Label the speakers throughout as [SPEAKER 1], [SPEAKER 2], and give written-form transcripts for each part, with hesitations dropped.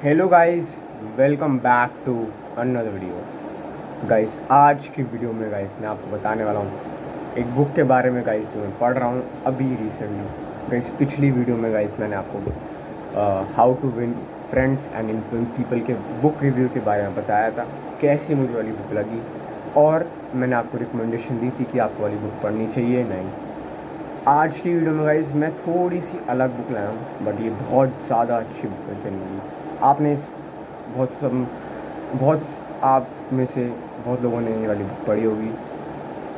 [SPEAKER 1] Hello guys, welcome back to another video. Guys आज की video में गाइस मैं आपको बताने वाला हूँ एक बुक के बारे में गाइस, जो मैं पढ़ रहा हूँ अभी रिसेंटली। गाइस पिछली वीडियो में गाइस मैंने आपको how to win friends and influence people के बुक रिव्यू के बारे में बताया था, कैसी मुझे वाली बुक लगी, और मैंने आपको रिकमेंडेशन दी थी कि आपको वाली बुक पढ़नी चाहिए नहीं। आज की वीडियो में गाइस मैं थोड़ी सी अलग बुक लाया हूँ, बट ये बहुत ज़्यादा अच्छी बुक है। जनरली आपने बहुत आप में से बहुत लोगों ने ये वाली बुक पढ़ी होगी,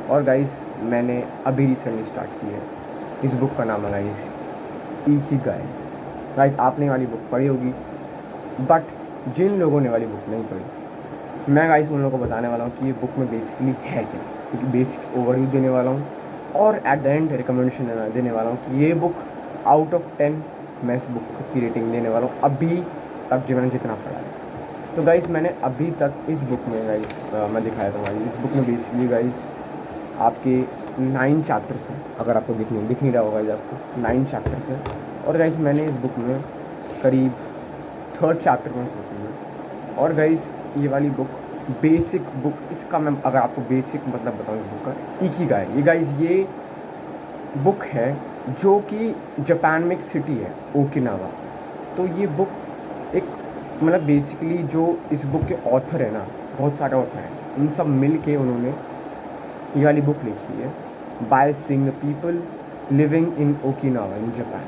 [SPEAKER 1] और गाइस मैंने अभी रिसेंटली स्टार्ट की है। इस बुक का नाम है गाइस इकिगाई। गाइस आपने वाली बुक पढ़ी होगी, बट जिन लोगों ने वाली बुक नहीं पढ़ी, मैं गाइस उन लोगों को बताने वाला हूँ कि ये बुक में बेसिकली है क्या, क्योंकि बेसिक ओवरव्यू देने वाला हूँ और एट द एंड रिकमेंडेशन देने वाला हूँ कि ये बुक आउट ऑफ 10 मैं इस बुक की रेटिंग देने वाला हूँ अभी तक जो मैंने जितना पढ़ा है। तो गाइस मैंने अभी तक इस बुक में गाइस मैं दिखाया था गाइस, इस बुक में बेसिकली गाइस आपके 9 चैप्टर्स हैं। अगर आपको दिख नहीं रहा होगा गाइस, आपको 9 चैप्टर्स हैं। और गाइस मैंने इस बुक में करीब 3rd चैप्टर में सोचूँगा। और गाइस ये वाली बुक बेसिक बुक, इसका मैं अगर आपको बेसिक मतलब बताऊँ इस बुक का, इकिगाई। ये गाइस ये बुक है जो कि जापान में एक सिटी है ओकिनावा। तो ये बुक एक मतलब बेसिकली जो इस बुक के ऑथर है ना, बहुत सारे ऑथर हैं, उन सब मिल के उन्होंने ये वाली बुक लिखी है, by seeing the people living in Okinawa in Japan.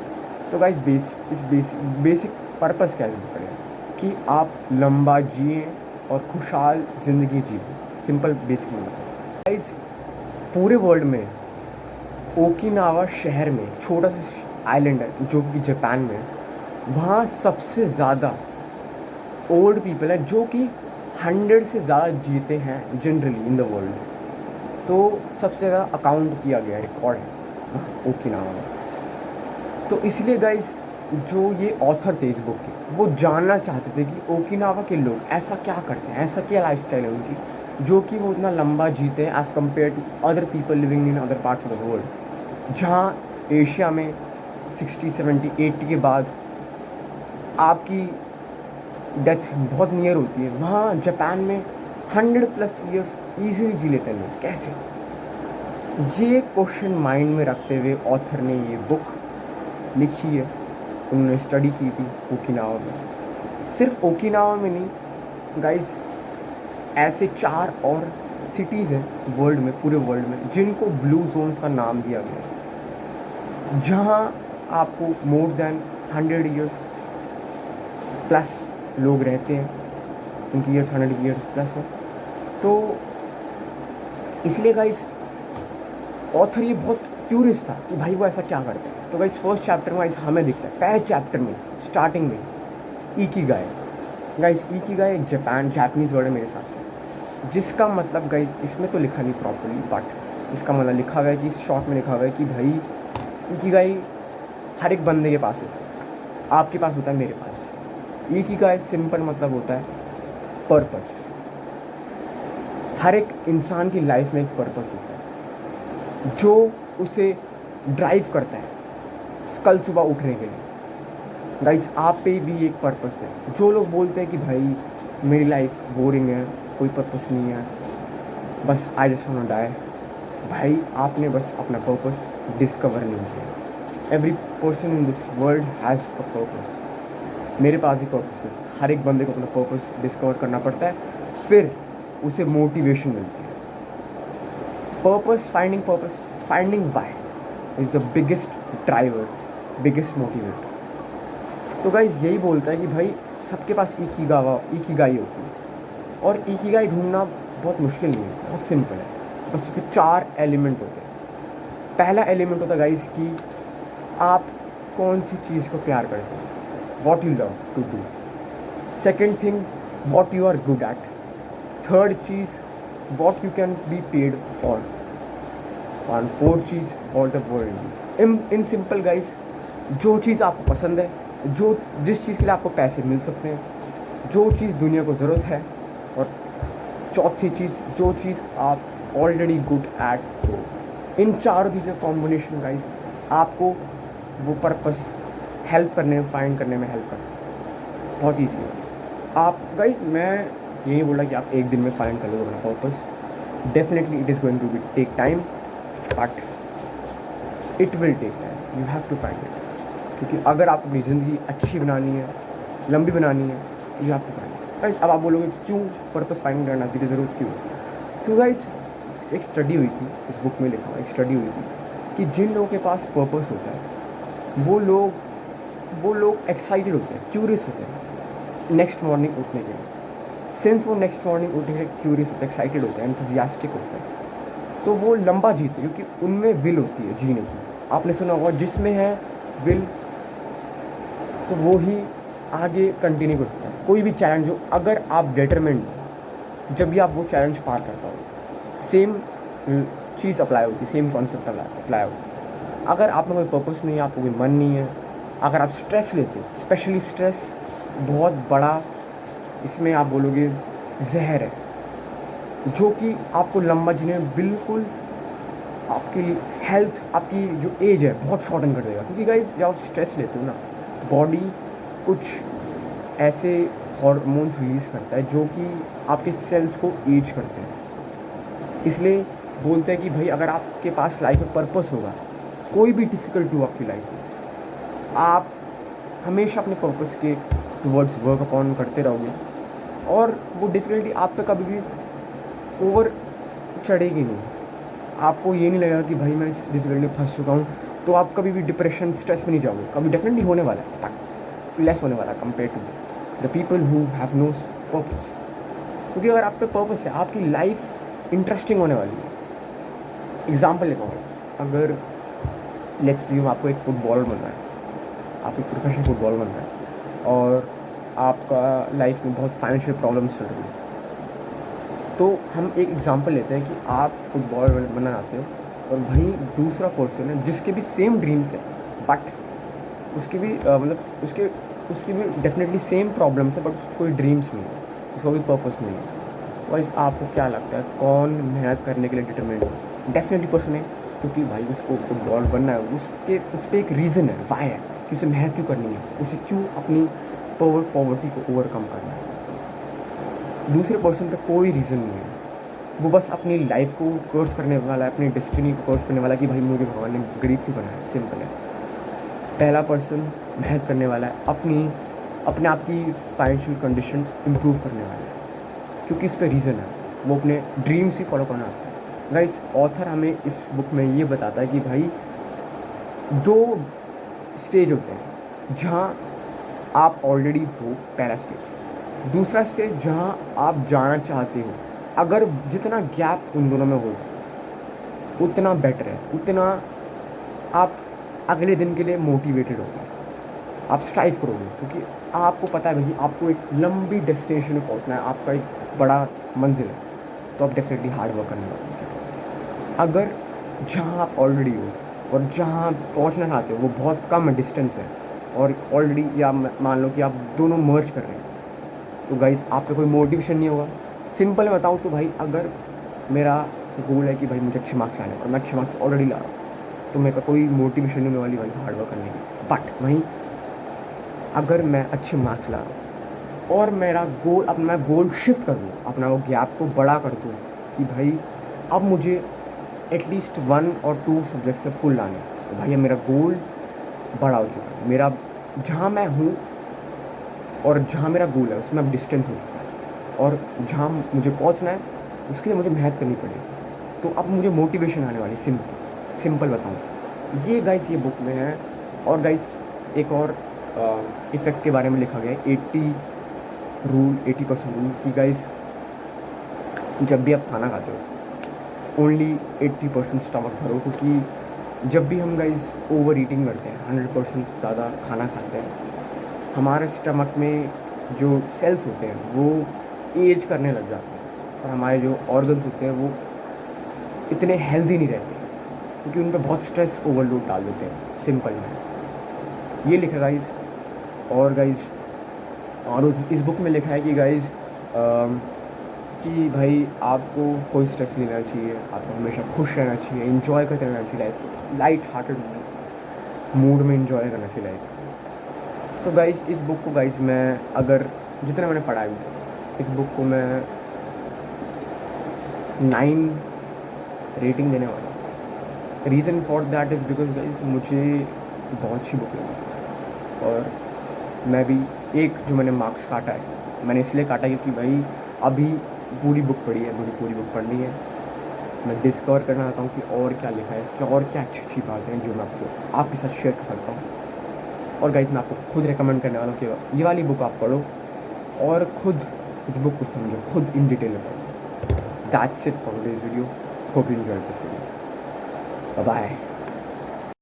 [SPEAKER 1] तो गाइस बेसिक पर्पस क्या है इस बुक का, कि आप लंबा जिए और खुशहाल ज़िंदगी जिए। सिंपल बेसिक मतलब गाइस पूरे वर्ल्ड में ओकिनावा शहर में छोटा सा आइलैंड है जो कि जापान में, वहाँ सबसे ज़्यादा ओल्ड पीपल है जो कि 100 से ज़्यादा जीते हैं जनरली इन द वर्ल्ड। तो सबसे ज़्यादा अकाउंट किया गया रिकॉर्ड है ओकिनावा में। तो इसलिए गाइस जो ये ऑथर थे इस बुक के, वो जानना चाहते थे कि ओकिनावा के लोग ऐसा क्या करते हैं, ऐसा क्या लाइफस्टाइल है उनकी, जो कि वो इतना लंबा जीते हैं as compared to other people living in other parts of the world. जहाँ एशिया में 60, 70, 80 के बाद आपकी डेथ बहुत नियर होती है, वहाँ जापान में 100+ ईयर्स ईजीली जी लेते हैं लोग। कैसे? ये क्वेश्चन माइंड में रखते हुए ऑथर ने ये बुक लिखी है। उन्होंने स्टडी की थी ओकिनावा में, सिर्फ ओकिनावा में नहीं गाइस, ऐसे 4 और सिटीज़ हैं वर्ल्ड में, पूरे वर्ल्ड में, जिनको ब्लू जोन्स का नाम दिया गया है, जहाँ आपको मोर देन 100 ईयर्स प्लस लोग रहते हैं, उनकी ईयर्स 100 ईयर्स प्लस है। तो इसलिए गाइस ऑथर ये बहुत क्यूरियस था कि भाई वो ऐसा क्या करते हैं। तो गाइस फर्स्ट चैप्टर में गाइस हमें दिखता है, पहले चैप्टर में स्टार्टिंग में इकिगाई। गाइस इकिगाई एक जापानीज़ वर्ड है मेरे हिसाब से, जिसका मतलब गाइस इसमें तो लिखा नहीं प्रॉपर्ली, बट इसका मतलब लिखा हुआ है कि शॉर्ट में लिखा हुआ है कि भाई इकिगाई हर एक बंदे के पास होता है, आपके पास होता है, मेरे पास। इकिगाई सिंपल मतलब होता है पर्पस। हर एक इंसान की लाइफ में एक पर्पस होता है जो उसे ड्राइव करता है कल सुबह उठने के लिए। गाइस आप पे भी एक पर्पस है। जो लोग बोलते हैं कि भाई मेरी लाइफ बोरिंग है, कोई पर्पस नहीं है, बस I just want to die, भाई आपने बस अपना पर्पस डिस्कवर नहीं किया। Every person in this world has a purpose. मेरे पास ही पर्पस है। हर एक बंदे को अपना पर्पस डिस्कवर करना पड़ता है, फिर उसे मोटिवेशन मिलती है। Purpose finding why is the biggest driver, biggest motivator. तो गाइस यही बोलता है कि भाई सबके पास इकिगाई होती है, और इकिगाई ढूंढना बहुत मुश्किल नहीं है, बहुत सिंपल है। बस उसके 4 एलिमेंट होते हैं। पहला एलिमेंट होता है गाइस कि आप कौन सी चीज़ को प्यार करते हैं, what you love to do. Second thing, what you are good at. Third cheese, what you can be paid for. And fourth cheese, what the world needs. In simple guys, जो चीज़ आपको पसंद है, जिस चीज़ के लिए आपको पैसे मिल सकते हैं, जो चीज़ दुनिया को ज़रूरत है, और चौथी चीज़ जो चीज़ आप ऑलरेडी गुड एट हो। इन चारों चीज़ें कॉम्बिनेशन गाइस आपको वो पर्पस हेल्प करने में, फाइंड करने में हेल्प करता है। बहुत ईजी है। आप गाइस, मैं ये नहीं बोल रहा कि आप एक दिन में फाइंड कर लो अपना purpose. Definitely it is going to be take time, but it will take time, you have to find it. क्योंकि अगर आपको अपनी ज़िंदगी अच्छी बनानी है, लंबी बनानी है, you have to find it. Guys, अब आप बोलोगे क्यों पर्पस फाइंड करना चाहिए, ज़रूरत क्यों? क्यों गाइस, एक स्टडी हुई थी, इस बुक में लिखा हुआ एक स्टडी हुई थी कि जिन लोगों के पास पर्पस होता है वो लोग एक्साइटेड होते हैं, क्यूरियस होते हैं नेक्स्ट मॉर्निंग उठने के लिए। सिंस वो नेक्स्ट मॉर्निंग उठने के क्यूरियस होते हैं, एक्साइटेड होते हैं, एंथुजियास्टिक होते हैं, तो वो लंबा जीते, क्योंकि उनमें विल होती है जीने की। आपने सुना होगा, जिसमें है विल तो वो ही आगे कंटिन्यू कर सकता है कोई भी चैलेंज हो। अगर आप डिटरमिन्ड, जब भी आप वो चैलेंज पार कर पाओ, सेम चीज़ अप्लाई होती है, सेम कॉन्सेप्ट अप्लाई होती है। अगर आप में कोई पर्पस नहीं है, आपको कोई मन नहीं है, अगर आप स्ट्रेस लेते हो, स्पेशली स्ट्रेस बहुत बड़ा, इसमें आप बोलोगे जहर है, जो कि आपको लंबा जीने में बिल्कुल, आपकी हेल्थ, आपकी जो एज है बहुत शॉर्टन कर देगा। क्योंकि गाइज, जब आप स्ट्रेस लेते हो ना, बॉडी कुछ ऐसे हार्मोन्स रिलीज़ करता है जो कि आपके सेल्स को एज करते हैं। इसलिए बोलते हैं कि भाई, अगर आपके पास लाइफ में पर्पस होगा, कोई भी डिफ़िकल्टी हो आपकी लाइफ में, आप हमेशा अपने पर्पस के टुवर्ड्स वर्क अपॉन करते रहोगे, और वो डिफ़िकल्टी आप पे कभी भी ओवर चढ़ेगी नहीं। आपको ये नहीं लगेगा कि भाई मैं इस डिफ़िकल्टी में फंस चुका हूँ, तो आप कभी भी डिप्रेशन, स्ट्रेस में नहीं जाओगे। कभी डेफिनेटली होने वाला है, लेस होने वाला है compare to the people who have no purpose. क्योंकि अगर आप पे पर्पस है, आपकी लाइफ इंटरेस्टिंग होने वाली है। एग्जाम्पल लेता हूँ, अगर लेट्स सी आपको एक फुटबॉलर बनना है, आप एक प्रोफेशनल फुटबॉलर बनना है, और आपका लाइफ में बहुत फाइनेंशियल प्रॉब्लम्स चल रही है, तो हम एक एग्जांपल लेते हैं कि आप फुटबॉल बनना चाहते हो, और वहीं दूसरा पर्सन है जिसके भी सेम ड्रीम्स है, बट उसकी भी उसकी भी डेफिनेटली सेम प्रॉब्लम्स है, बट कोई ड्रीम्स नहीं है, उसका कोई पर्पस नहीं है। वाइज आपको क्या लगता है, कौन मेहनत करने के लिए डिटरमिनेड है? डेफिनेटली पर्सन है, क्योंकि भाई उसको फुटबॉल बनना है, उस पर एक रीज़न है, वाई है कि उसे मेहनत क्यों करनी है, उसे क्यों अपनी पॉवर्टी को ओवरकम करना है। दूसरे पर्सन पे कोई रीज़न नहीं है, वो बस अपनी लाइफ को कोर्स करने वाला है, अपनी डेस्टिनी को कोर्स करने वाला है कि भाई मुझे भगवान ने गरीब क्यों बनाया, सिंपल है। पहला पर्सन मेहनत करने वाला है, अपने आप की फाइनेंशियल कंडीशन इम्प्रूव करने वाला है, क्योंकि इस पे रीज़न है, वो अपने ड्रीम्स भी फॉलो करना चाहता है। गाइस, ऑथर हमें इस बुक में ये बताता है कि भाई 2 स्टेज होते हैं, जहाँ आप ऑलरेडी हो, पहला स्टेज। दूसरा स्टेज जहाँ आप जाना चाहते हो। अगर जितना गैप उन दोनों में हो, उतना बेटर है, उतना आप अगले दिन के लिए मोटिवेटेड होगे, आप स्ट्राइव करोगे, क्योंकि आपको पता है भाई आपको एक लंबी डेस्टिनेशन में पहुंचना है, आपका एक बड़ा मंजिल है, तो आप डेफिनेटली हार्ड वर्क करने वाले उसके लिए। अगर जहाँ आप ऑलरेडी हो और जहाँ पहुँचना चाहते हो वो बहुत कम डिस्टेंस है, और ऑलरेडी, या मान लो कि आप दोनों मर्ज कर रहे हैं, तो गाइज़ आप पे कोई मोटिवेशन नहीं होगा। सिंपल मैं बताऊँ तो भाई, अगर मेरा गोल है कि भाई मुझे अच्छे मार्क्स आने, और मैं अच्छे मार्क्स ऑलरेडी ला रहा हूँ, तो मेरे को कोई मोटिवेशन नहीं होने वाली भाई हार्ड वर्क करने की। बट वहीं अगर मैं अच्छे मार्क्स ला रहा हूँ और मेरा गोल, अब मैं गोल शिफ्ट कर दूँ, अपना वो गैप को बड़ा कर दूँ कि भाई अब मुझे एटलीस्ट 1 और 2 सब्जेक्ट से फुल लाने, तो भाई अब मेरा गोल बड़ा हो चुका है, मेरा जहाँ मैं हूँ और जहाँ मेरा गोल है उसमें अब डिस्टेंस हो चुका है, और जहाँ मुझे पहुँचना है उसके लिए मुझे मेहनत करनी पड़ेगी, तो अब मुझे मोटिवेशन आने वाली। सिंपल बताऊँ, ये गाइस ये बुक में है। और गाइस एक और इफ़ेक्ट के बारे में लिखा गया है, 80% रूल, कि गाइस जब भी आप खाना खाते हो ओनली 80% स्टमक भरो, क्योंकि जब भी हम गाइस ओवर ईटिंग करते हैं, 100% ज़्यादा खाना खाते हैं, हमारे स्टमक में जो सेल्स होते हैं वो एज करने लग जाते हैं, और हमारे जो ऑर्गन्स होते हैं वो इतने हेल्दी नहीं रहते, क्योंकि उन पर बहुत स्ट्रेस ओवरलोड डाल देते हैं। सिंपल में ये लिखा गाइज। और गाइज और इस बुक में लिखा है कि गाइज कि भाई आपको कोई स्ट्रेस नहीं लेना चाहिए, आपको हमेशा खुश रहना चाहिए, इन्जॉय करते रहना चाहिए लाइफ को, लाइट हार्टेड मूड में इन्जॉय करना चाहिए लाइफ। तो गाइज इस बुक को गाइज मैं अगर जितना मैंने पढ़ा है अभी तक, इस बुक को मैं 9 रेटिंग देने वाला हूँ। Reason for that is because guys मुझे बहुत अच्छी बुक लगी, और मैं भी एक जो मैंने मार्क्स काटा है, मैंने इसलिए काटा क्योंकि भाई अभी पूरी बुक पढ़ी है, मुझे पूरी बुक पढ़नी है। मैं डिस्कवर करना चाहता हूँ कि और क्या लिखा है, क्या और क्या अच्छी अच्छी बातें हैं जो मैं आपके साथ शेयर कर सकता हूँ। और गाइस मैं आपको खुद रिकमेंड करने वाला हूँ कि ये वाली बुक आप पढ़ो और खुद इस बुक को समझो, खुद इन डिटेल में पढ़ो। That's it for this video. Hope you enjoyed this video. Bye bye.